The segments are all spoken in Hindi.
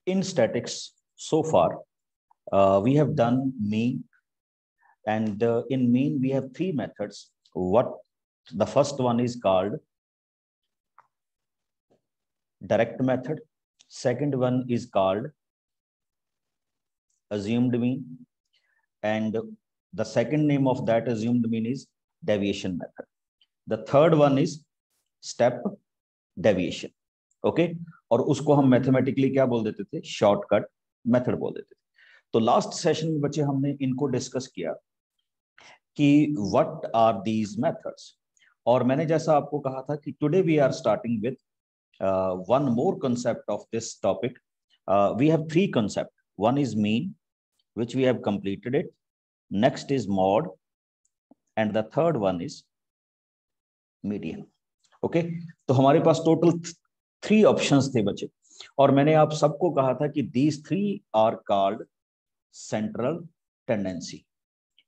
In statics, so far, we have done mean, and in mean we have three methods. The first one is called direct method. Second one is called assumed mean, and the second name of that assumed mean is deviation method. The third one is step deviation. Okay और उसको हम मैथमेटिकली क्या बोल देते थे, शॉर्टकट मेथड बोल देते थे. तो लास्ट सेशन में बच्चे हमने इनको डिस्कस किया कि व्हाट आर दीज मेथड्स, और मैंने जैसा आपको कहा था कि today we are starting with one more concept of this topic. We have three concepts. One is mean, which we have completed it. Next is mode, and the third one is median. Okay, तो हमारे पास टोटल 3 ऑप्शंस थे बच्चे, और मैंने आप सबको कहा था कि these 3 are called central tendency.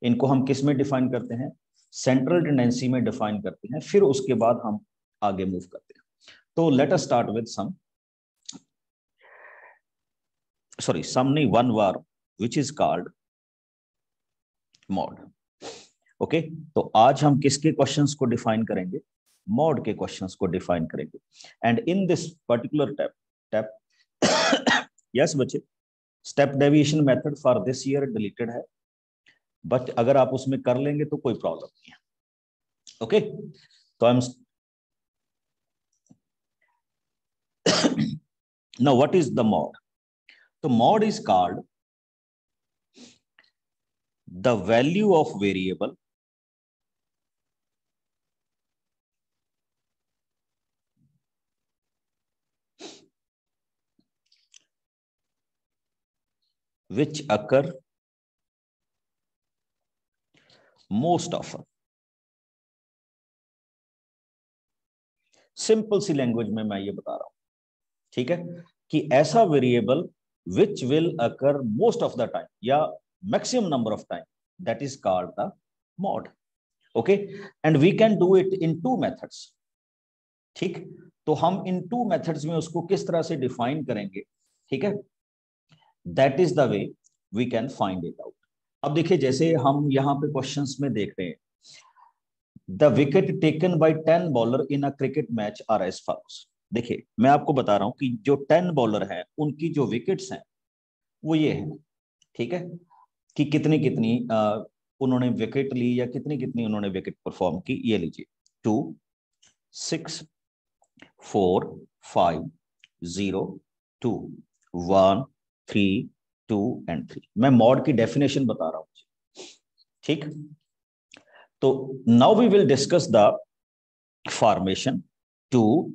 इनको हम किस में डिफाइन करते हैं, सेंट्रल टेंडेंसी में डिफाइन करते हैं, फिर उसके बाद हम आगे मूव करते हैं. तो let us start with some one word which is called mod. Okay, तो आज हम किसके क्वेश्चंस को डिफाइन करेंगे, मॉड के क्वेश्चंस को डिफाइन करेंगे. And in this particular tap yes बच्चे, step deviation method for this year deleted है, बट अगर आप उसमें कर लेंगे तो कोई प्रॉब्लम नहीं है. ओके, तो I am now what is the mod? The mod is called the value of variable which occur most often. Simple C language में मैं ये बता रहा हूं, ठीक है, कि ऐसा variable which will occur most of the time या maximum number of time, that is called the mod. Okay, and we can do it in 2 methods. ठीक, तो हम इन 2 methods में उसको किस तरह से डिफाइन करेंगे, ठीक है, that is the way we can find it out. अब देखिए, जैसे हम यहाँ पे क्वेश्चंस में देख रहे हैं, the wicket taken by 10 bowler in a cricket match are as follows. देखिए, मैं आपको बता रहा हूं कि जो 10 बॉलर हैं उनकी जो विकेट्स हैं वो ये हैं, ठीक है, कि कितनी कितनी उन्होंने विकेट ली या कितनी कितनी उन्होंने विकेट परफॉर्म की. ये लीजिए, 2, 6, 4, 5, 0, 2, 1, 3, 2 and 3. मैं मॉड की डेफिनेशन बता रहा हूं, ठीक. तो now we will discuss the formation. 2,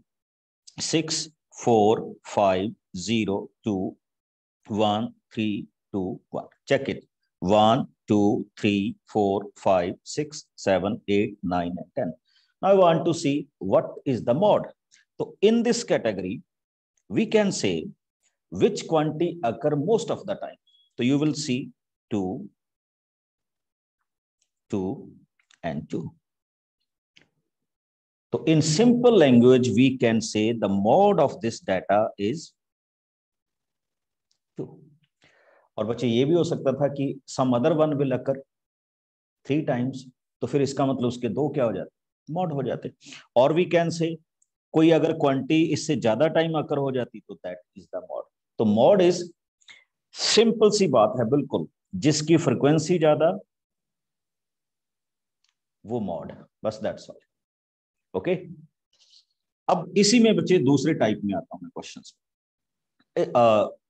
6, 4, 5, 0, 2, 1, 3, 2, 1. Check it. 1, 2, 3, 4, 5, 6, 7, 8, 9 and 10. Now I want to see what is the mod. So in this category, we can say which quantity occur most of the time. So you will see 2, 2 and 2. So in simple language, we can say the mode of this data is 2. और बच्चे ये भी हो सकता था कि some other one will occur 3 times, तो फिर इसका मतलब उसके 2 क्या हो जाते, मॉड हो जाते. और we can say कोई अगर क्वांटिटी इससे ज्यादा टाइम अकर हो जाती तो दैट इज द मॉड. तो मॉड इज सिंपल सी बात है, बिल्कुल, जिसकी फ्रीक्वेंसी ज्यादा वो मॉड, बस दैट्स ऑल. ओके, अब इसी में बच्चे दूसरे टाइप में आता हूं मैं questions.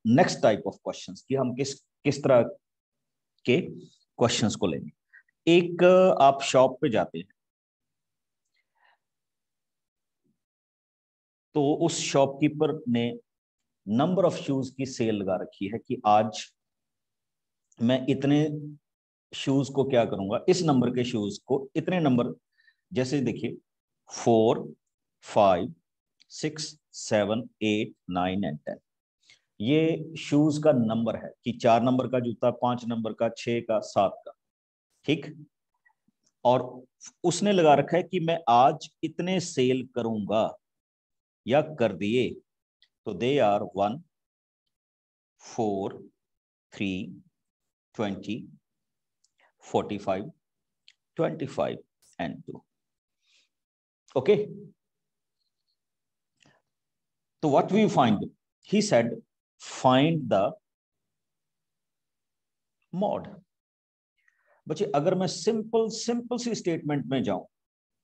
Next type of questions कि हम किस तरह के क्वेश्चंस को लेंगे. एक आप शॉप पे जाते हैं, तो उस शॉपकीपर ने नंबर ऑफ शूज की सेल लगा रखी है कि आज मैं इतने शूज को क्या करूंगा, इस नंबर के शूज को इतने नंबर, जैसे देखिए 4, 5, 6, 7, 8, 9 and 10. ये शूज का नंबर है कि 4 नंबर का जूता, 5 नंबर का, 6 का, 7 का, ठीक. और उसने लगा रखा है कि मैं आज इतने सेल करूंगा या कर दिए. तो they are 1, 4, 3, 20, 45, 25 and 2. Okay. So what we find? He said, find the mod. बच्चे अगर मैं सिंपल सी स्टेटमेंट में जाऊं,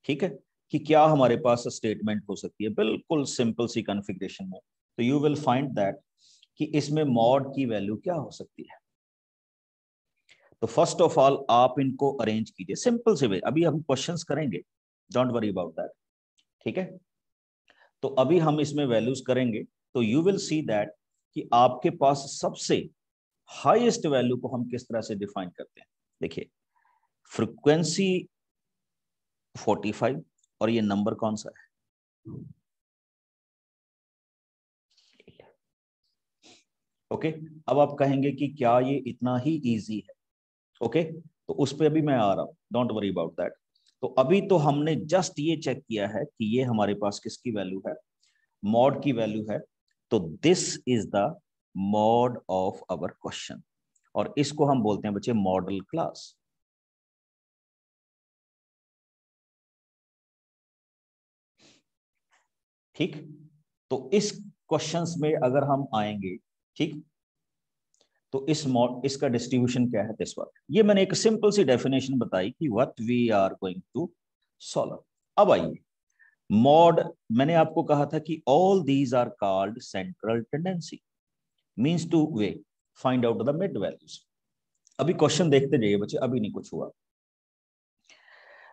ठीक है, कि क्या हमारे पास स्टेटमेंट हो सकती है बिल्कुल सिंपल सी कॉन्फ़िगरेशन में, तो यू विल फाइंड दैट कि इसमें मॉड की वैल्यू क्या हो सकती है। तो फर्स्ट ऑफ ऑल आप इनको अरेंज कीजिए सिंपल से वे, अभी हम क्वेश्चंस करेंगे, डोंट वरी अबाउट दैट, ठीक है। तो अभी हम इसमें वैल्यूज करेंगे, तो यू विल सी दैट कि आपके पास सबसे हाईएस्ट वैल्यू को हम किस तरह से डिफाइन करते हैं। देखिए फ्रीक्वेंसी 45 और ये नंबर कौन सा है, ओके। अब आप कहेंगे कि क्या ये इतना ही इजी है, ओके, तो उस पर अभी मैं आ रहा हूं, डोंट वरी अबाउट दैट। तो अभी तो हमने जस्ट ये चेक किया है कि ये हमारे पास किसकी वैल्यू है, मॉड की वैल्यू है। तो this is the mode of our question, और इसको हम बोलते हैं बच्चे मॉडल क्लास। ठीक, तो इस क्वेश्चंस में अगर हम आएंगे, ठीक, तो इसका डिस्ट्रीब्यूशन क्या है दिस वन। ये मैंने एक सिंपल सी डेफिनेशन बताई कि what we are going to solve. अब आइए मॉड, मैंने आपको कहा था कि all these are called central tendency, means to way find out the mid values. अभी क्वेश्चन देखते जाइए बच्चे, अभी नहीं कुछ हुआ।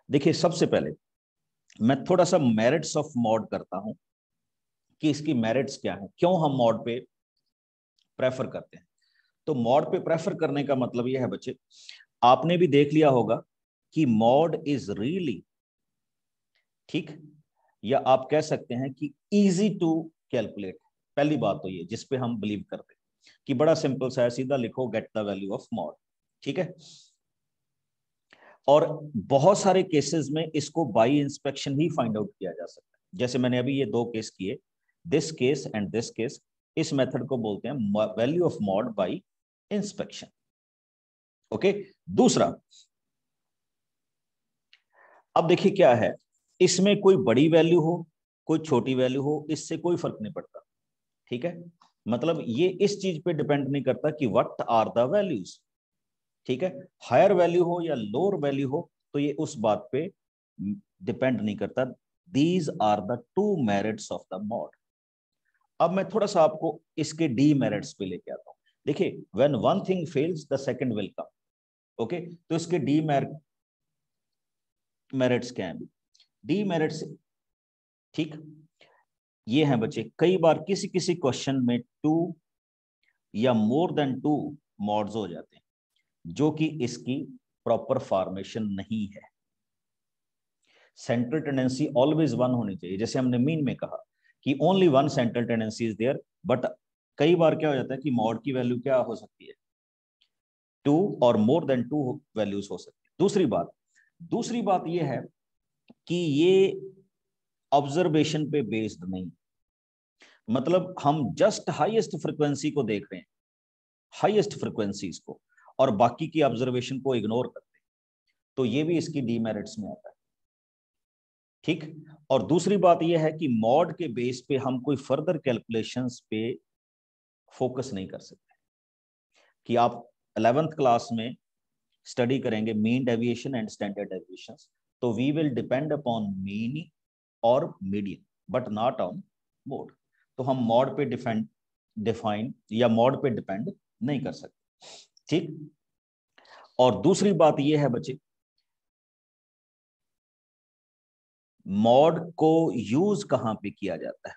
देखिए सबसे पहले मैं थोड़ा सा मेरिट्स ऑफ मॉड करता हूं कि इसकी मेरिट्स क्या है, क्यों हम मॉड पे प्रेफर करते हैं। तो मॉड पे प्रेफर करने का मतलब यह है बच्चे, आपने भी देख लिया होगा कि मॉड इज रियली, ठीक, या आप कह सकते हैं कि इजी टू कैलकुलेट। पहली बात तो ये जिस पे हम बिलीव करते हैं कि बड़ा सिंपल सा है, सीधा लिखो get the value of mod, ठीक है। और बहुत सारे केसेस में इसको by inspection he find out किया जा सकता है, जैसे मैंने अभी ये दो केस किए, this case and this case. इस मेथड को बोलते हैं value of mod by inspection, okay. दूसरा, अब देखिए क्या है, इसमें कोई बड़ी वैल्यू हो कोई छोटी वैल्यू हो, इससे कोई फर्क नहीं पड़ता, ठीक है। मतलब ये इस चीज पे डिपेंड नहीं करता कि व्हाट आर द वैल्यूज, ठीक है। हायर वैल्यू हो या लोअर वैल्यू हो, तो ये उस बात पे डिपेंड नहीं करता। These are the two merits of the mode. अब मैं थोड़ा सा आपको इसके डी मेरिट्स पे लेके आता हूं। देखिए when one thing fails the second will come, okay. तो इसके डी मेरिट्स क्या है, डी मेरिट्स, ठीक, ये हैं बच्चे, कई बार किसी किसी क्वेश्चन में 2 या मोर देन 2 मॉड्स हो जाते हैं, जो कि इसकी प्रॉपर फॉर्मेशन नहीं है। सेंट्रल टेंडेंसी ऑलवेज वन होनी चाहिए, जैसे हमने मीन में कहा कि only one central tendency is there, but कई बार क्या हो जाता है कि मॉड की वैल्यू क्या हो सकती है, 2 और मोर देन 2 वैल्यूज हो सकती है। दूसरी बात यह है कि ये ऑब्जर्वेशन पे बेस्ड नहीं, मतलब हम जस्ट हाईएस्ट फ्रिक्वेंसी को देख रहे हैं, हाईएस्ट फ्रिक्वेंसीज को, और बाकी की ऑब्जर्वेशन को इग्नोर करते हैं, तो ये भी इसकी डीमेरिट्स में आता है, ठीक। और दूसरी बात यह है कि मॉड के बेस पे हम कोई फर्दर कैलकुलेशंस पे फोकस नहीं कर सकते, कि आप 11th क्लास में स्टडी करेंगे mean deviation and standard deviation, तो we will depend upon mean और median but not on mode. तो हम मॉड पे डिफाइन या मॉड पे डिपेंड नहीं कर सकते, ठीक। और दूसरी बात यह है बच्चे, मॉड को यूज कहां पे किया जाता है,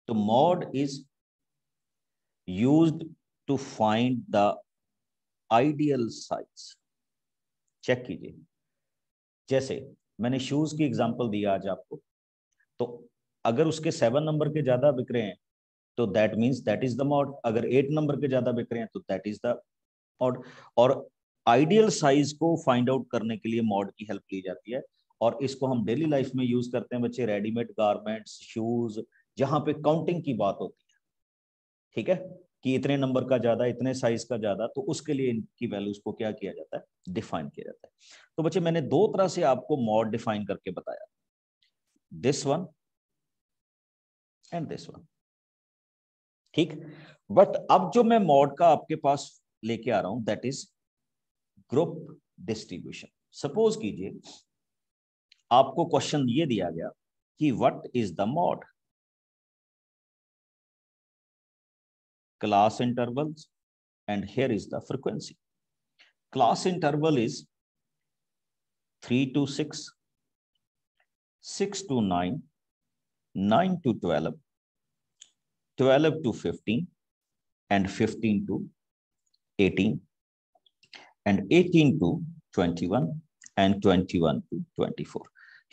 तो mode is used to find the ideal size. Check कीजिए, जैसे मैंने शूज की एग्जांपल दिया आज आपको, तो अगर उसके 7 नंबर के ज्यादा बिक रहे हैं तो that means that is the mod, अगर 8 नंबर के ज्यादा बिक रहे हैं तो दैट इज द मॉड। और आइडियल साइज को फाइंड आउट करने के लिए मॉड की हेल्प ली जाती है, और इसको हम डेली लाइफ में यूज करते हैं बच्चे, रेडीमेड गारमेंट्स, शूज, जहां पे काउंटिंग की बात होती है, ठीक है, कि इतने नंबर का ज्यादा, इतने साइज का ज्यादा, तो उसके लिए इनकी वैल्यूज को क्या किया जाता है, डिफाइन किया जाता है। तो बच्चे मैंने दो तरह से आपको मॉड डिफाइन करके बताया, this one and this one, ठीक। बट अब जो मैं मॉड का आपके पास लेके आ रहा हूं, that is group distribution. Suppose कीजिए आपको क्वेश्चन ये दिया गया कि what is the mod, class intervals, and here is the frequency. Class interval is 3 to 6, 6 to 9, 9 to 12, 12 to 15, and 15 to 18, and 18 to 21, and 21 to 24.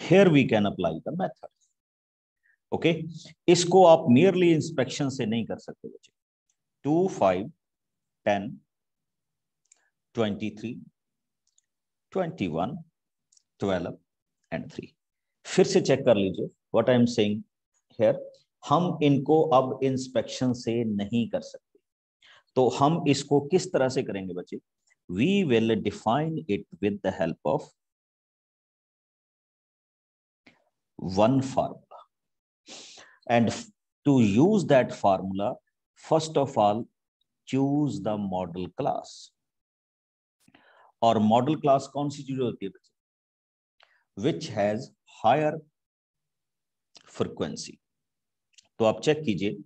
Here we can apply the method. Okay, इसको आप merely inspection से नहीं कर सकते बच्चे। 2, 5, 10, 23, 21, 12 and 3। फिर से चेक कर लीजिए what I am saying here, हम इनको अब इंस्पेक्शन से नहीं कर सकते, तो हम इसको किस तरह से करेंगे बच्चे, we will define it with the help of one formula, and to use that formula first of all choose the modal class. और मॉडल क्लास कौन सी चीज होती है बच्चे, विच हैज हायर फ्रीक्वेंसी। तो आप चेक कीजिए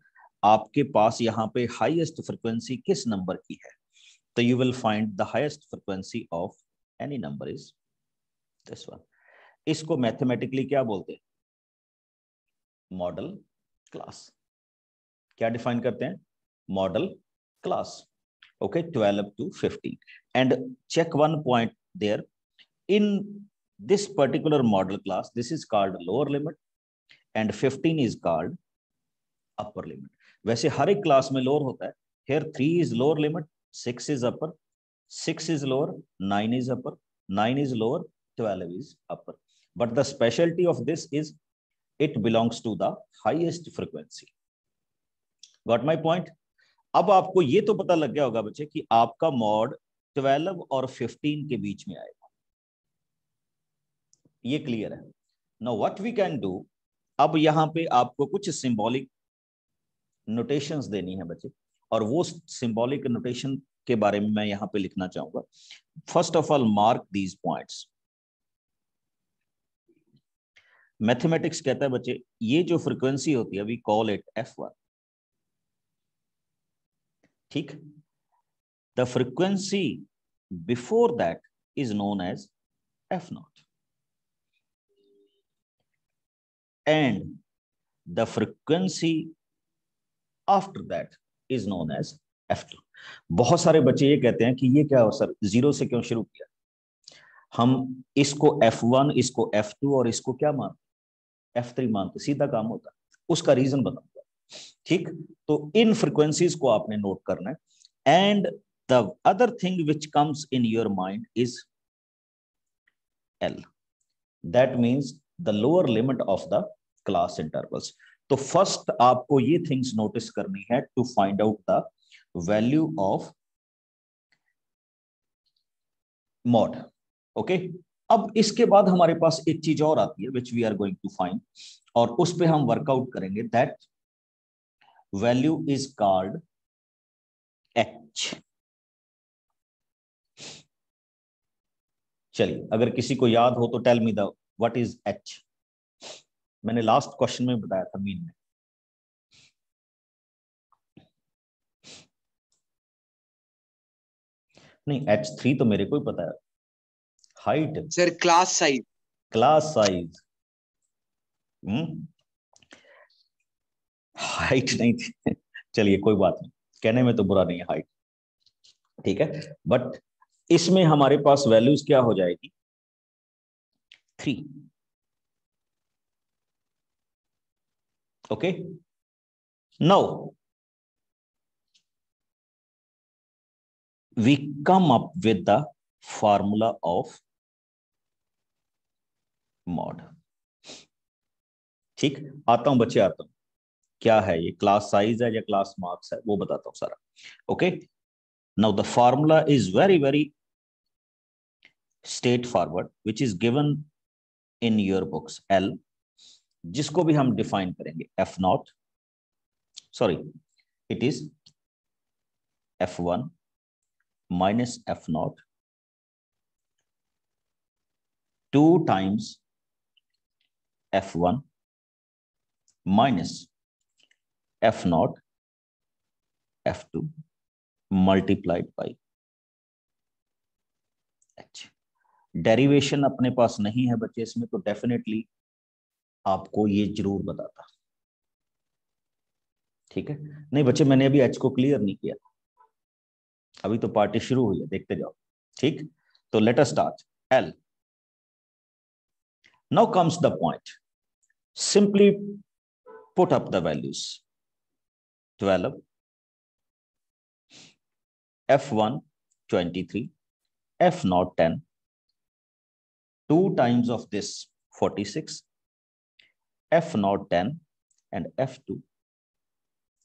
आपके पास यहाँ पे हाईएस्ट फ्रीक्वेंसी किस नंबर की है, तो you will find the highest frequency of any number is this one. इसको मैथमेटिकली क्या बोलते हैं, मॉडल क्लास। क्या डिफाइन करते हैं, model class. Okay, 12 to 15, and check one point there, in this particular model class this is called lower limit and 15 is called upper limit। वैसे हर एक क्लास में लोअर होता है, here 3 is lower limit, 6 is upper, 6 is lower, 9 is upper, 9 is lower, 12 is upper, but the specialty of this is it belongs to the highest frequency। got my point? अब आपको ये तो पता लग गया होगा बच्चे कि आपका मॉड 12 और 15 के बीच में आएगा, ये क्लियर है। Now what we can do, अब यहां पे आपको कुछ सिंबॉलिक नोटेशंस देनी है बच्चे, और वो सिंबॉलिक नोटेशन के बारे में मैं यहां पे लिखना चाहूंगा। First of all mark these points. Mathematics कहता है बच्चे ये जो फ्रीक्वेंसी होती है वी कॉल इट F1, ठीक। The frequency before that is known as F0 and the frequency after that is known as F2। बहुत सारे बच्चे ये कहते हैं कि ये क्या हो सर, जीरो से क्यों शुरू किया, हम इसको F1, इसको F2 और इसको क्या मानते, F3 मानते, सीधा काम होता। उसका रीजन बताऊंगा, ठीक। तो इन फ्रीक्वेंसीज को आपने नोट करना है, and the other thing which comes in your mind is L, that means the lower limit of the class intervals. तो फर्स्ट आपको ये थिंग्स नोटिस करनी है to find out the value of mode. Okay, अब इसके बाद हमारे पास एक चीज और आती है which we are going to find, और उस पे हम वर्कआउट करेंगे, that value is called H। चलिए अगर किसी को याद हो तो tell me the what is H। मैंने लास्ट क्वेश्चन में बताया था मीन में। नहीं, H3 तो मेरे को ही पता है, height sir, class size. Class size, height नहीं थी। चलिए कोई बात नहीं, कहने में तो बुरा नहीं है हाइट, ठीक है। बट इसमें हमारे पास वैल्यूज क्या हो जाएगी, 3। Okay, now we come up with the formula of mod। ठीक, आता हूं बच्चे, आता हूं। क्या है ये, क्लास साइज है या क्लास मार्क्स है, वो बताता हूं सारा। Okay, now the formula is very very straight forward which is given in your books. L, जिसको भी हम डिफाइन करेंगे F not, sorry it is F1 minus F naught 2 times F1 minus F naught F2 multiplied by H। Derivation अपने पास नहीं है बच्चे इसमें, तो डेफिनेटली आपको ये जरूर बताता। ठीक है, नहीं बच्चे मैंने अभी H को क्लियर नहीं किया, अभी तो पार्टी शुरू हुई है, देखते जाओ। ठीक, तो let us start. L, now comes the point, simply put up the values। 12, F1 23, F naught 10, 2 times of this 46, F naught 10 and F2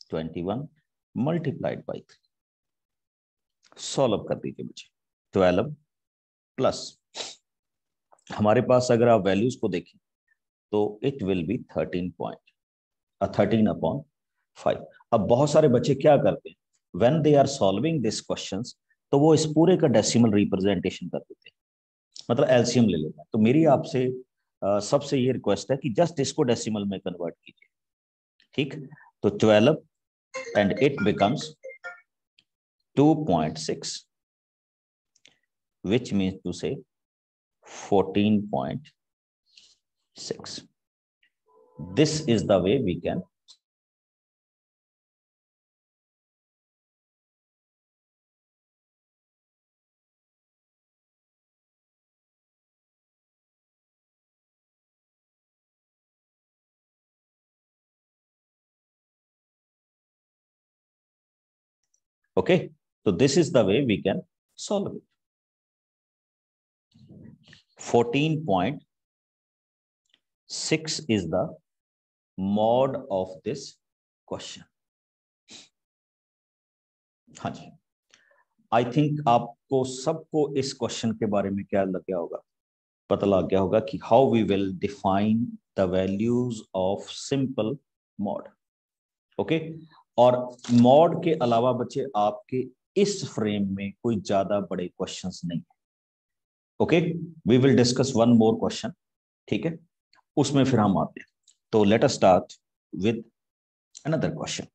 21 multiplied by 3। Solve कर दीजिए मुझे। 12 प्लस, हमारे पास अगर आप वैल्यूज को देखें तो इट विल बी 13/5। अब बहुत सारे बच्चे क्या करते हैं, when they are solving this questions, तो वो इस पूरे का डेसिमल रिप्रेजेंटेशन कर देते हैं, मतलब एलसीएम ले लेते हैं। तो मेरी आपसे सबसे ये रिक्वेस्ट है कि जस्ट इसको डेसिमल में कन्वर्ट कीजिए। ठीक, तो 12 and it becomes 2.6, which means to say 14.6। this is the way we can okay, so this is the way we can solve it। 14.6 is the mod of this question। हाँ जी, आई थिंक आपको सबको इस क्वेश्चन के बारे में क्या लग गया होगा, पता लग गया होगा कि how we will define the values of simple mode. Okay, और मॉड के अलावा बच्चे आपके इस फ्रेम में कोई ज्यादा बड़े क्वेश्चंस नहीं है। Okay, we will discuss one more question, ठीक है, उसमें फिर हम आते हैं। तो let us start with another question.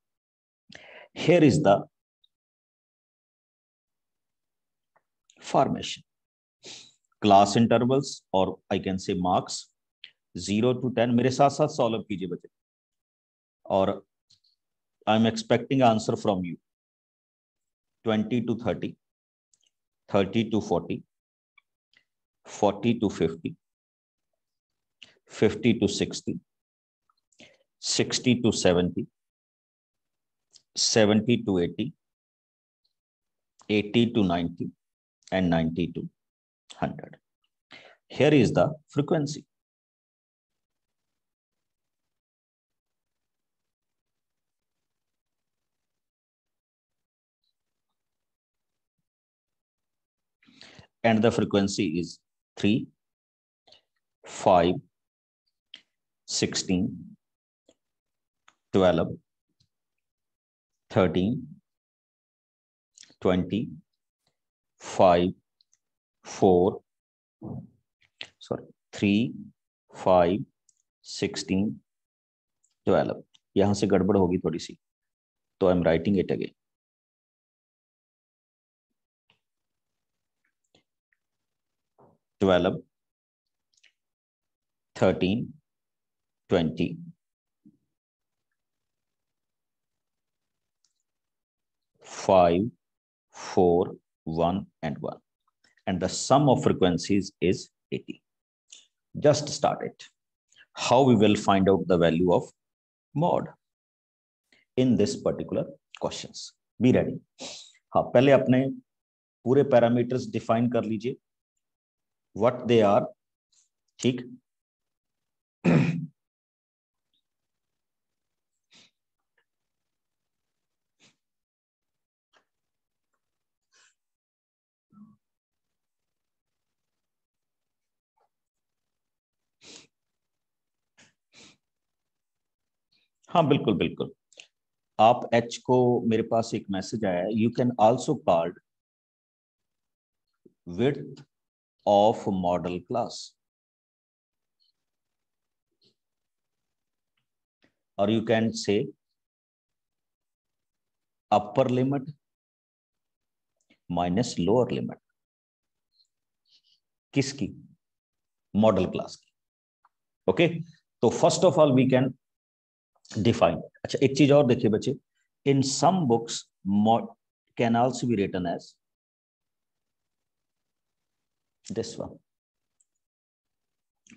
Here is the formation, class intervals और I can say marks 0 to 10। मेरे साथ साथ सॉल्व कीजिए बच्चे, और I am expecting answer from you. 20 to 30, 30 to 40, 40 to 50, 50 to 60, 60 to 70, 70 to 80, 80 to 90, and 90 to 100। Here is the frequency। And the frequency is 3, 5, 16, 12, 13, 20, 5, 4, sorry 3, 5, 16, 12। यहां से गड़बड़ होगी थोड़ी सी, तो आई am writing it again. 12, 13, 20, 5, 4, 1 and 1, and the sum of frequencies is 80। Just start it। How we will find out the value of mod in this particular questions? Be ready। हाँ, पहले अपने पूरे पैरामीटर्स डिफाइन कर लीजिए, व्हाट दे आर। ठीक, हाँ बिल्कुल बिल्कुल, आप h को, मेरे पास एक मैसेज आया है, you can also called width of model class, or you can say upper limit minus lower limit. किसकी? मॉडल क्लास की। ओके, तो first of all we can define. अच्छा एक चीज और देखिए बच्चे, in some books can also be written as this one.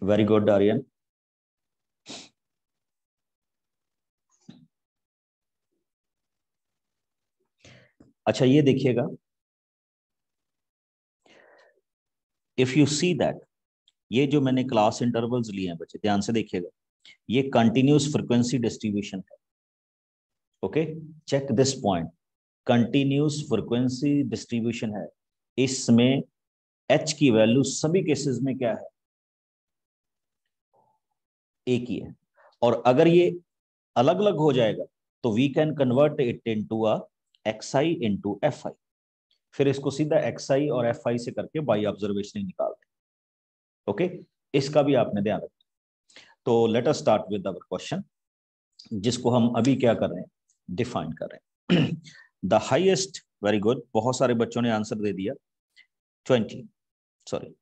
Very good Aryan. अच्छा ये देखिएगा, इफ यू सी दैट, ये जो मैंने क्लास इंटरवल्स लिए हैं बच्चे, ध्यान से देखिएगा, ये कंटिन्यूस फ्रीक्वेंसी डिस्ट्रीब्यूशन है। Okay, check this point, continuous frequency distribution है। इसमें एच की वैल्यू सभी केसेस में क्या है? एक ही है। और अगर ये अलग अलग हो जाएगा तो we can convert it into a x i into f i, फिर इसको सीधा एक्सआई और एफआई से करके बाई ऑब्जर्वेशन निकालते हैं। ओके, इसका भी आपने ध्यान रखना। तो let us start with our question, जिसको हम अभी क्या कर रहे हैं? डिफाइन कर रहे हैं। द हाईएस्ट, वेरी गुड, बहुत सारे बच्चों ने आंसर दे दिया। 20, सॉरी,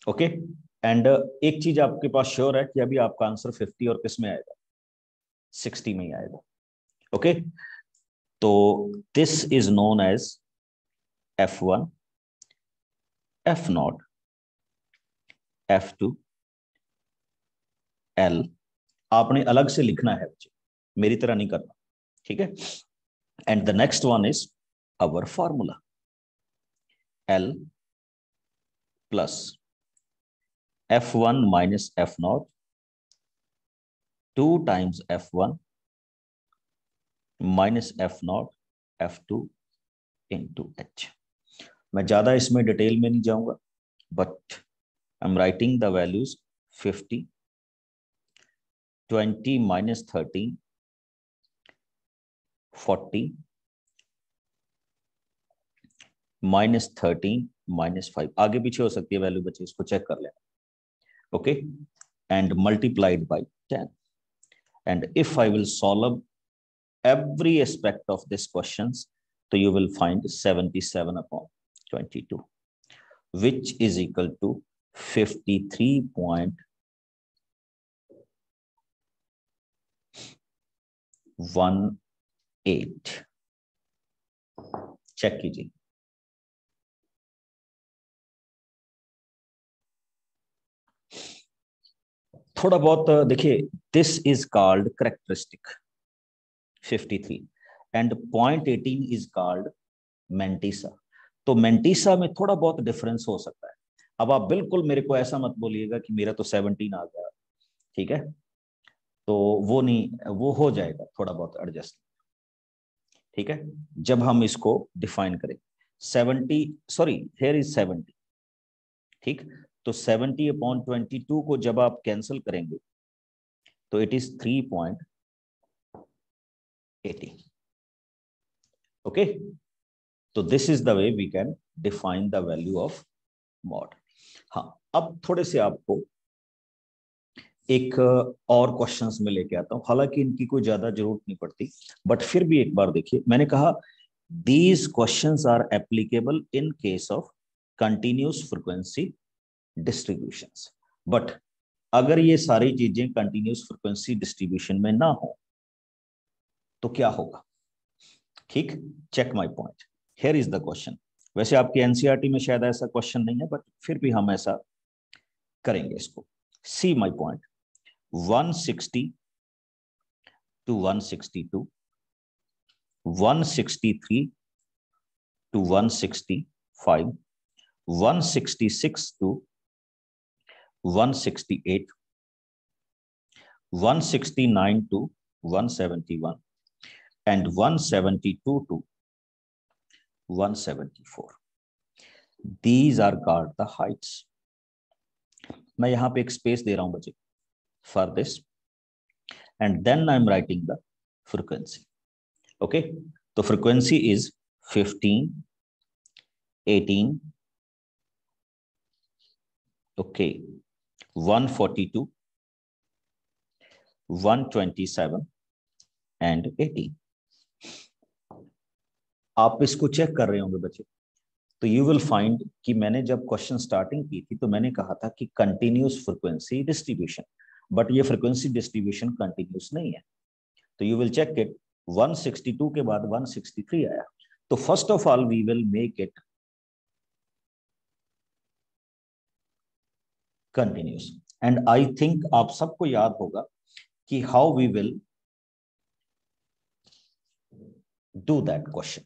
ओके। एंड एक चीज आपके पास श्योर है कि अभी आपका आंसर 50 और किस में आएगा? 60 में ही आएगा। ओके, तो this is known as F1, F0, F2, L। आपने अलग से लिखना है बच्चे, मेरी तरह नहीं करना, ठीक है? And the next one is our formula, L plus F1 minus F0 2 times F1 minus F0 F2 into H। मैं ज्यादा इसमें डिटेल में नहीं जाऊंगा, but I am writing the values 50, 20 minus 13, 40 minus 13 minus 5, आगे पीछे हो सकती है वैल्यू बच्चे, इसको चेक कर लेना। Okay, and multiplied by 10। And if I will solve every aspect of this questions, so you will find 77 upon 22, which is equal to 53.18। Check कीजिए। थोड़ा बहुत देखिए, this is called characteristic 53 and 0.18 is called mantissa. तो मेंटिसा में थोड़ा बहुत डिफरेंस हो सकता है। अब आप बिल्कुल मेरे को ऐसा मत बोलिएगा कि मेरा तो 17 आ गया, ठीक है? तो वो नहीं, वो हो जाएगा थोड़ा बहुत एडजस्ट, ठीक है? जब हम इसको डिफाइन करें 70, सॉरी हेयर इज 70, ठीक? तो 70 अपॉन 22 को जब आप कैंसिल करेंगे तो इट इज 3.80। ओके, तो this is the way we can define the value of mode. हाँ, अब थोड़े से आपको एक और क्वेश्चंस में लेके आता हूं, हालांकि इनकी कोई ज्यादा जरूरत नहीं पड़ती, बट फिर भी एक बार देखिए, मैंने कहा these questions are applicable in case of continuous frequency distributions. But अगर ये सारी चीजें कंटिन्यूस फ्रीक्वेंसी डिस्ट्रीब्यूशन में ना हो तो क्या होगा? ठीक, check my point, here is the question. वैसे आपकी एनसीईआरटी में शायद ऐसा क्वेश्चन नहीं है, बट फिर भी हम ऐसा करेंगे इसको। सी my point, 160 to 162, 163 to 165, 166 to 168, 169 to 171, and 172 to 174. These are called the heights. मैं यहां पे एक स्पेस दे रहा हूं बच्चे for this, and then I am writing the frequency. Okay, तो फ्रीक्वेंसी इज 15, 18, ओके, 142, 127 एंड 18। आप इसको चेक कर रहे होंगे बच्चे, तो यू विल फाइंड कि मैंने जब क्वेश्चन स्टार्टिंग की थी तो मैंने कहा था कि कंटिन्यूस फ्रीक्वेंसी डिस्ट्रीब्यूशन, बट ये फ्रीक्वेंसी डिस्ट्रीब्यूशन कंटिन्यूस नहीं है। तो यू विल चेक इट, 162 के बाद 163 आया, तो first of all we will make it continuous. And I think आप सबको याद होगा कि how we will do that question,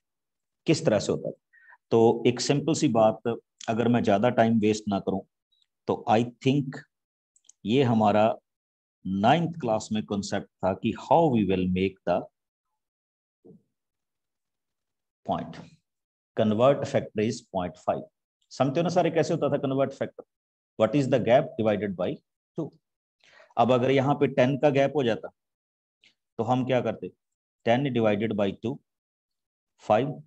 किस तरह से होता है। तो एक सिंपल सी बात, अगर मैं ज्यादा टाइम वेस्ट ना करूं, तो आई थिंक ये हमारा 9th क्लास में कॉन्सेप्ट था कि how we will make the point. Convert factor is 0.5। समझते हो ना सारे कैसे होता था कन्वर्ट फैक्टर? What is the gap divided by 2। अब अगर यहाँ पे 10 का गैप हो जाता तो हम क्या करते, 10 डिवाइडेड बाई 2 5,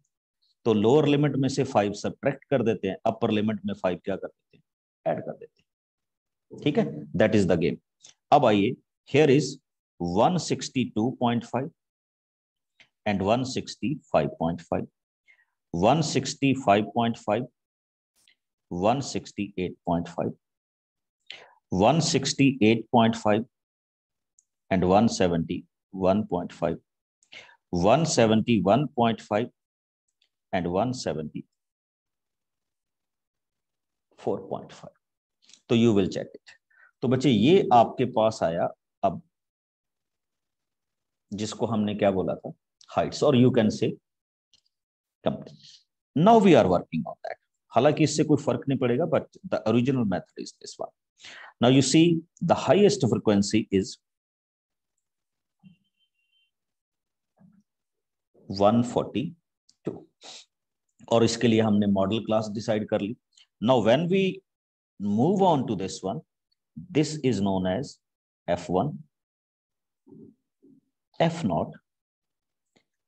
तो लोअर लिमिट में से 5 सब्ट्रैक्ट कर देते हैं, अपर लिमिट में 5 क्या कर देते हैं, ऐड कर देते हैं। ठीक है, दैट इज द गेम। अब आइए, here is 162.5 and 165.5, 165.5, 168.5, 168.5 and 171.5, 171.5 and 174.5। तो यू विल चेक इट। तो बच्चे ये आपके पास आया, अब जिसको हमने क्या बोला था, हाइट्स, और you can say complete. Now we are working on that. हालांकि इससे कोई फर्क नहीं पड़ेगा, but the original method is this one. Now you see the highest frequency is 142, और इसके लिए हमने मॉडल क्लास डिसाइड कर ली। Now when we move on to this one, this is known as F1, F0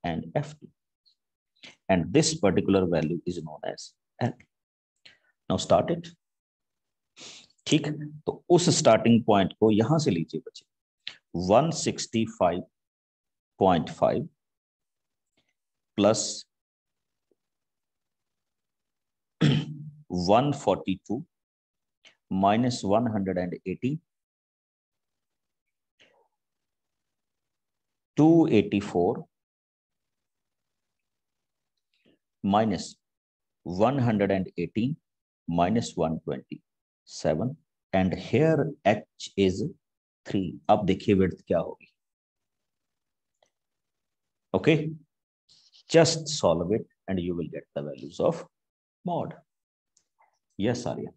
and F2, and this particular value is known as L. Now start it। ठीक, तो उस स्टार्टिंग पॉइंट को यहां से लीजिए बच्चे, 165.5 plus 142 minus 180, 284 minus 118 minus 127, and here h is 3। अब देखिए विड्थ क्या होगी। Okay, just solve it and you will get the values of mod। yes Arya।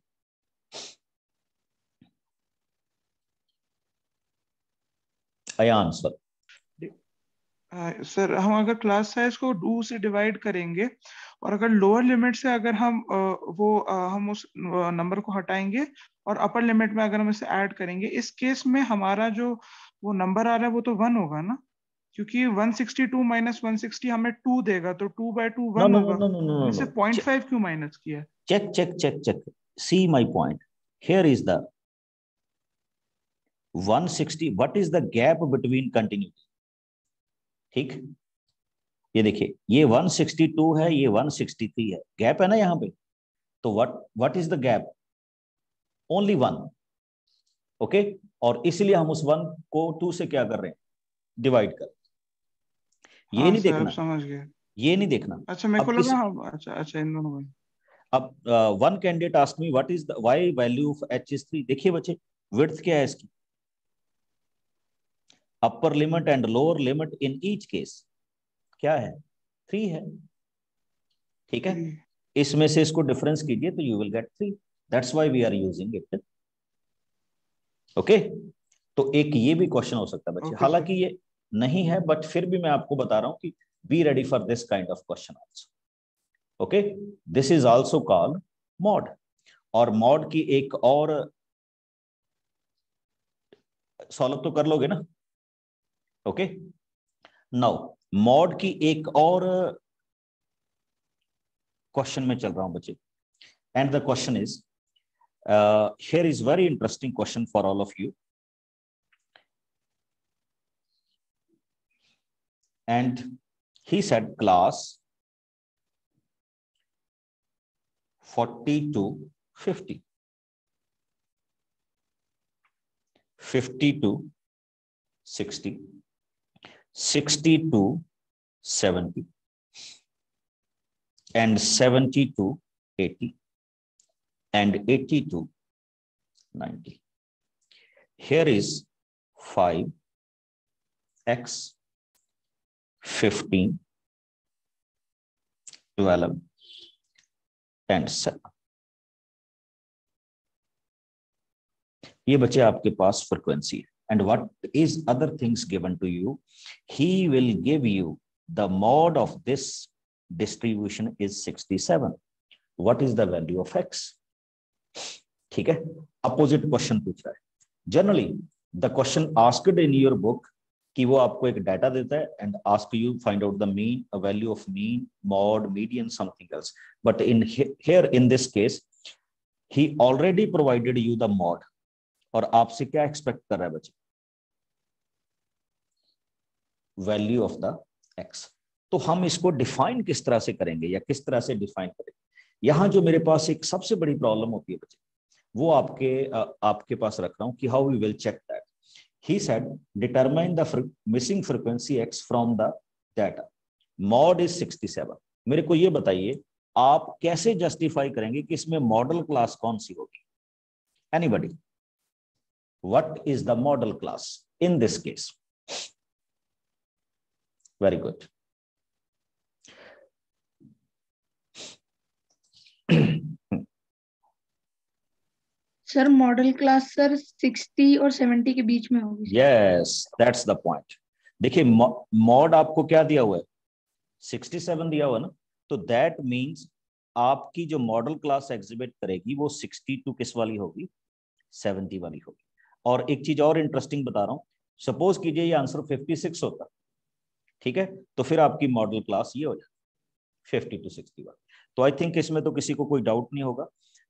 Ayaan sir. Sir हम अगर क्लास साइज को 2 से डिवाइड करेंगे और अगर लोअर लिमिट से अगर हम हम उस नंबर को हटाएंगे और अपर लिमिट में अगर हम इसे ऐड करेंगे, इस केस में हमारा जो वो नंबर आ रहा है वो तो 1 होगा ना, क्योंकि 162 माइनस 160 हमें 2 देगा, तो 2/2 1 होगा। हमने सिर्फ 0.5 क्यों माइनस किया? Check check check check, see my point. Here is the 160, what is the gap between continuity. ठीक, ये देखिए, ये 162 है, ये 163 है, गैप है ना यहाँ पे। तो what is the gap? Only 1। Okay, और इसलिए हम उस 1 को 2 से क्या कर रहे हैं, डिवाइड कर। ये हाँ नहीं सर, देखना, समझ गए। ये नहीं देखना। अच्छा, मेरे को अब लगा इस, हाँ, अच्छा अच्छा, इन दोनों में। अब one candidate ask me what is the y value of h is 3। देखिए बच्चे, विड्थ क्या है इसकी, upper limit and lower limit in each case क्या है, 3 है। ठीक है, इसमें से इसको डिफरेंस कीजिए तो you will get 3। That's why we are using it. Okay, तो एक ये भी क्वेश्चन हो सकता है बच्चे, हालांकि ये नहीं है, बट फिर भी मैं आपको बता रहा हूं कि B ready for this kind of question also. Okay, this is also called mod. और मॉड की एक और सॉल्व तो कर लोगे ना? ओके, नाउ मॉड की एक और क्वेश्चन में चल रहा हूं बच्चे, and the question is here is very interesting question for all of you, and he said class 40 to 50, 50 to 60, 60 to 70, and 70 to 80, and 80 to 90. Here is 5x, 15, 12, and 7. ये बच्चे आपके पास फ्रीक्वेंसी है, and what is other things given to you, he will give you the mode of this distribution is 67. What is the value of x? ठीक है, अपोजिट क्वेश्चन पूछ रहा है. Generally the question asked in your book कि वो आपको एक डाटा देता है and ask you find out the mean, value of mean, mode, median, something else. But in here in this case he already provided you the mod, और आपसे क्या एक्सपेक्ट कर रहा है बच्चे? Value of the x. तो हम इसको डिफाइन किस तरह से करेंगे, या किस तरह से डिफाइन करेंगे? यहां जो मेरे पास एक सबसे बड़ी प्रॉब्लम होती है बच्चे, वो आपके पास रख रहा हूं कि how we will check that. He said determine the missing frequency x from the data. Mod is 67. मेरे को ये बताइए आप कैसे जस्टिफाई करेंगे कि इसमें मॉडल क्लास कौन सी होगी? Anybody? What is the model class in this case? Very good. Sir model class sir 60 और 70 के बीच में होगी. Yes, that's the point. देखिए मॉड आपको क्या दिया हुआ है? 67 दिया हुआ ना, तो दैट मींस आपकी जो मॉडल क्लास एग्जिबिट करेगी वो 62 किस वाली होगी? 70 वाली होगी. और एक चीज और इंटरेस्टिंग बता रहा हूं, सपोज कीजिए ये आंसर 56 होता, ठीक है, तो फिर आपकी मॉडल क्लास ये हो जाए 50 to 61. तो आई थिंक इसमें तो किसी को कोई डाउट नहीं होगा.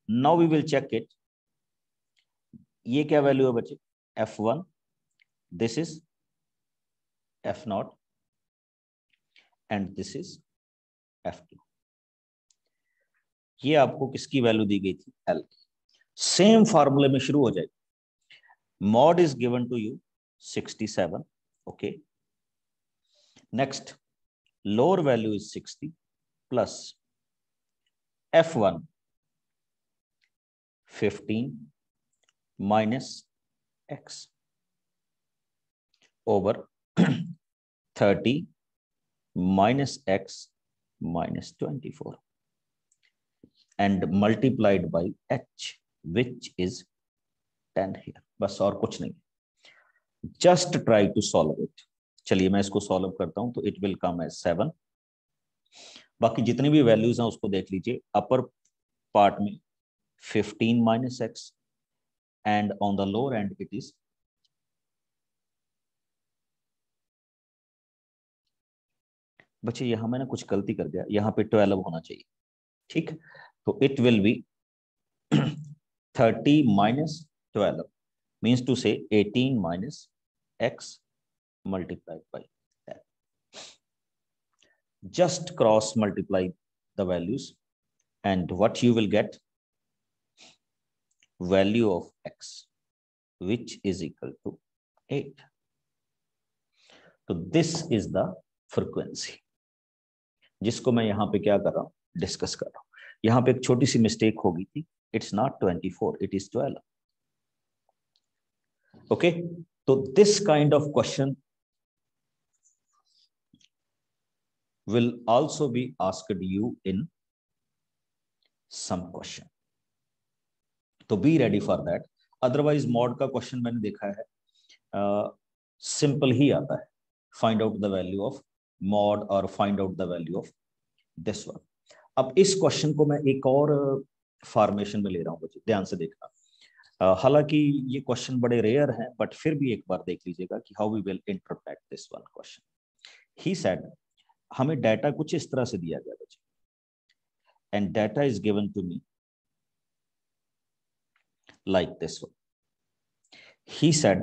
Now we will check it. ये क्या वैल्यू है बच्चे? f1, this is f0, and this is f2. ये आपको किसकी वैल्यू दी गई थी? l की. सेम फार्मूले में शुरू हो जाएगी. Mode is given to you 67. Okay, next lower value is 60 plus f1 15 minus x over 30 minus x minus 24 and multiplied by h, which is 10 here. बस और कुछ नहीं. Just try to solve it. चलिए मैं इसको सॉल्व करता हूं, तो it will come as 7. बाकी जितनी भी वैल्यूज हैं उसको देख लीजिए. अपर पार्ट में 15 minus x, and on the lower end it is बच्चे यहां मैंने कुछ गलती कर दिया, यहां पे 12 होना चाहिए. ठीक, तो it will be 30 minus 12 means to say 18 minus x multiplied by 10. Just cross multiply the values and what you will get? Value of x, which is equal to 8. तो this is the frequency जिसको मैं यहां पे क्या कर रहा हूं? डिस्कस कर रहा हूं. यहां पे एक छोटी सी मिस्टेक होगी थी. It's not 24, it is 12. Okay, तो this kind of question will also be asked you in some question. तो be ready for that. Otherwise mode का क्वेश्चन मैंने देखा है सिंपल ही आता है, find out the value of mode और find out the value of this one. अब इस क्वेश्चन को मैं एक और फॉर्मेशन में ले रहा हूं बच्चे, ध्यान से देखना. हालांकि ये क्वेश्चन बड़े रेयर हैं, बट फिर भी एक बार देख लीजिएगा कि how we will interpret this one question. He said, हमें डाटा कुछ इस तरह से दिया गया बच्चे, and data is given to me like this one. He said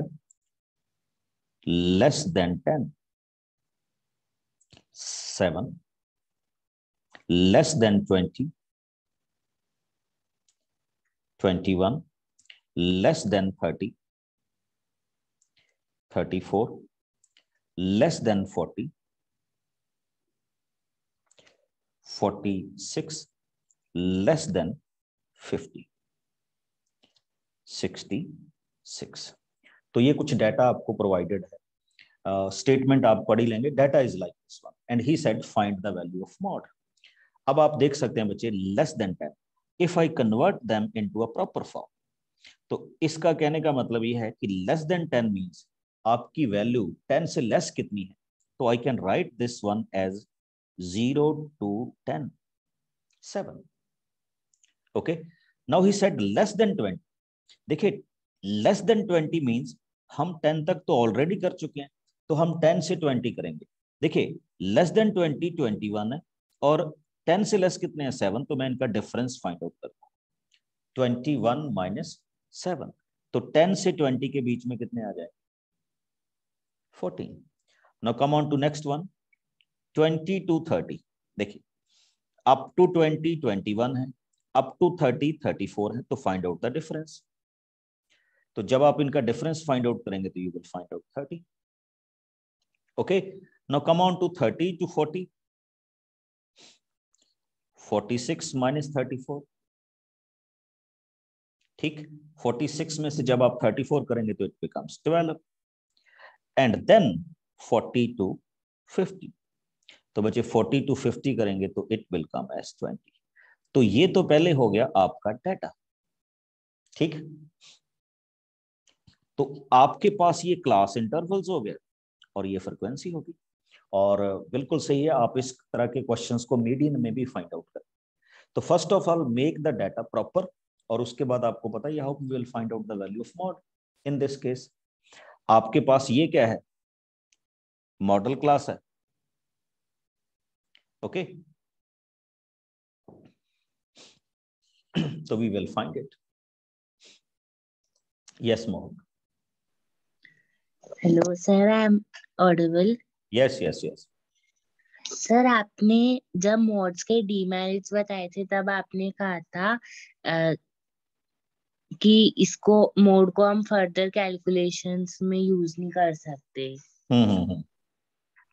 less than 10, 7, less than 20, 21, less than 30, 34, less than 40, 46, less than 50, 66. तो ये कुछ डाटा आपको प्रोवाइडेड है. स्टेटमेंट आप पढ़ ही लेंगे. Data is like this one and he said find the value of mode. अब आप देख सकते हैं बच्चे, less than 10, if I convert them into a proper form, तो इसका कहने का मतलब ये है कि लेस देन 10 मींस आपकी वैल्यू 10 से लेस कितनी है. तो I can write this one as 0 to 10, 7. Okay, now he said less then 20. देखिए, लेस देन 20 मींस हम 10 तक तो ऑलरेडी कर चुके हैं, तो हम 10 से 20 करेंगे. देखिए, लेस देन 20 21 है और 10 से लेस कितने हैं, 7. तो मैं इनका डिफरेंस फाइंड आउट करता हूं. 21 माइनस 7, तो 10 से 20 के बीच में कितने आ जाए, 14. Now come on to next one, 20 to 30. देखिए, अप टू 20 21 है, अप टू 30 34 है. तो फाइंड आउट द डिफरेंस. तो जब आप इनका डिफरेंस फाइंड आउट करेंगे तो you will find out 30. Okay, now come on to 30 to 40. 46 minus 34. ठीक, 46 में से जब आप 34 करेंगे तो it becomes 12. And then 40 to 50. तो बच्चे 40 to 50 करेंगे तो इट विल कम एज 20. तो ये तो पहले हो गया आपका डाटा. ठीक, तो आपके पास ये क्लास इंटरवल्स हो गए और ये फ्रीक्वेंसी होगी. और बिल्कुल सही है, आप इस तरह के क्वेश्चंस को मीडियन में भी फाइंड आउट करें. तो first of all make the data proper, और उसके बाद आपको पता है how we will find out the value of mode. In this case आपके पास ये क्या है, मॉडल क्लास है. Okay, so we will find it. Yes, Mohit. Hello, sir. I'm audible. Yes, yes, yes. Sir, आपने जब मोड्स के डीमेरिट्स बताए थे तब आपने कहा था कि इसको मोड को हम फर्दर कैलकुलेशंस में यूज नहीं कर सकते.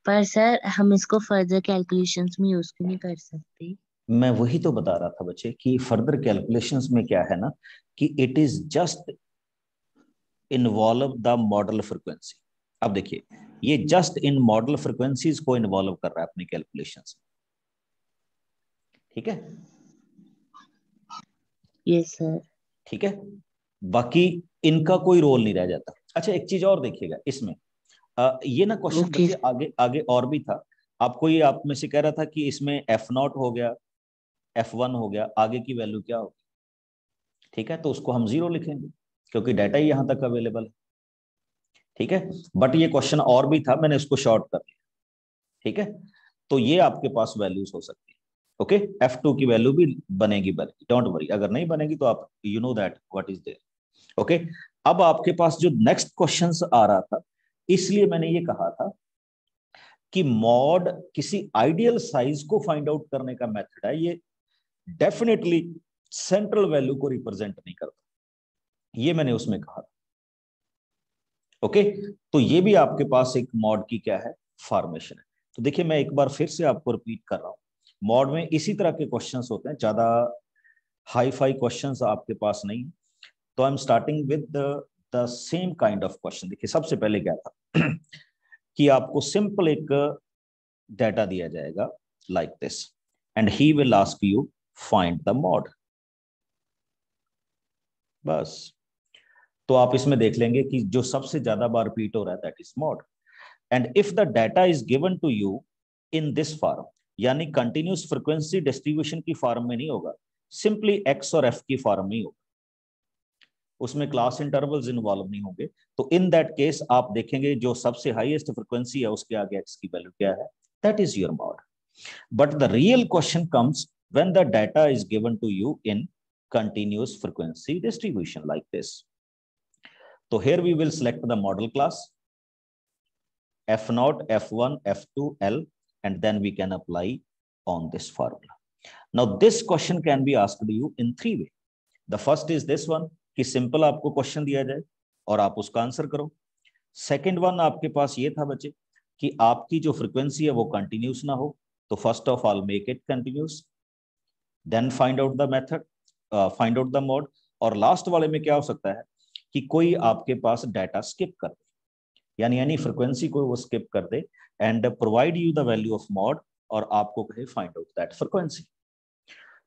पर सर, हम इसको फर्दर कैलकुलेशंस में यूज क्यों नहीं कर सकते? मैं वही तो बता रहा था बच्चे कि फर्दर कैलकुलेशंस में क्या है ना, कि it is just involve the model frequency. अब देखिए, ये जस्ट इन मॉडल फ्रीक्वेंसीज को इन्वॉल्व कर रहा है अपनी कैलकुलेशंस में. ठीक है, यस सर. ठीक है, बाकी इनका कोई रोल नहीं रह जाता. अच्छा, एक चीज और देखिएगा इसमें, ये ना क्वेश्चन बच्चे आगे आगे और भी था. आपको ये आप में से कह रहा था कि इसमें F0 हो गया, F1 हो गया, आगे की वैल्यू क्या होगी. ठीक है, तो उसको हम 0 लिखेंगे क्योंकि डाटा ही यहां तक अवेलेबल है. ठीक है, बट ये क्वेश्चन और भी था, मैंने इसको शॉर्ट कर दिया. ठीक है, तो ये आपके पास वैल्यूज हो सकती है. ओके, F2 की वैल्यू भी बनेगी, डोंट वरी. अगर नहीं बनेगी तो आप you know that what is there. Okay, अब आपके पास जो नेक्स्ट क्वेश्चन आ रहा था, इसलिए मैंने ये कहा था कि मॉड किसी आइडियल साइज को फाइंड आउट करने का मेथड है. ये डेफिनेटली सेंट्रल वैल्यू को रिप्रेजेंट नहीं करता, ये मैंने उसमें कहा था. ओके, तो ये भी आपके पास एक मॉड की क्या है, फॉर्मेशन है. तो देखिए, मैं एक बार फिर से आपको रिपीट कर रहा हूं, मॉड में इसी तरह के क्वेश्चंस होते हैं, ज्यादा हाई फाई क्वेश्चंस आपके पास नहीं. तो I am starting with the same kind of question. देखिए, सबसे पहले क्या था कि आपको सिंपल एक डाटा दिया जाएगा like this, and he will ask you find the mod. बस, तो आप इसमें देख लेंगे कि जो सबसे ज्यादा बार रिपीट हो रहा है that is mode. And if the data is given to you in this form, यानी कंटिन्यूस फ्रीक्वेंसी डिस्ट्रीब्यूशन की फॉर्म में नहीं होगा, सिंपली एक्स और एफ की फॉर्म में ही होगा. उसमें क्लास इंटरवल्स इन्वॉल्व नहीं होंगे, तो इन दैट केस आप देखेंगे जो सबसे हाईएस्ट फ्रीक्वेंसी है उसके आगे x की वैल्यू क्या है, that is your mode. But the real question comes when the data is given to you in continuous frequency distribution like this. So here we will select the model class F0, F1, F2, L, and then we can apply on this formula. Now this question can be asked to you in three ways. The first is this one कि simple आपको question दिया जाए और आप उसका आंसर करो. Second one आपके पास ये था बच्चे कि आपकी जो frequency है वो continuous ना हो, तो first of all make it continuous, then find out the method, find out the mode, और लास्ट वाले में क्या हो सकता है कि कोई आपके पास डाटा स्किप कर दे, यानी एनी फ्रीक्वेंसी को वो स्किप कर दे and provide you the value of mode और आपको कहे फाइंड आउट दैट फ्रीक्वेंसी.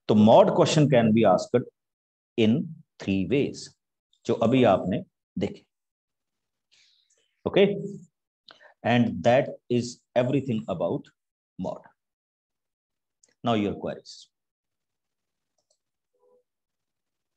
तो mode question can be asked in three ways जो अभी आपने देखे. ओके, and that is everything about mode. Now your queries.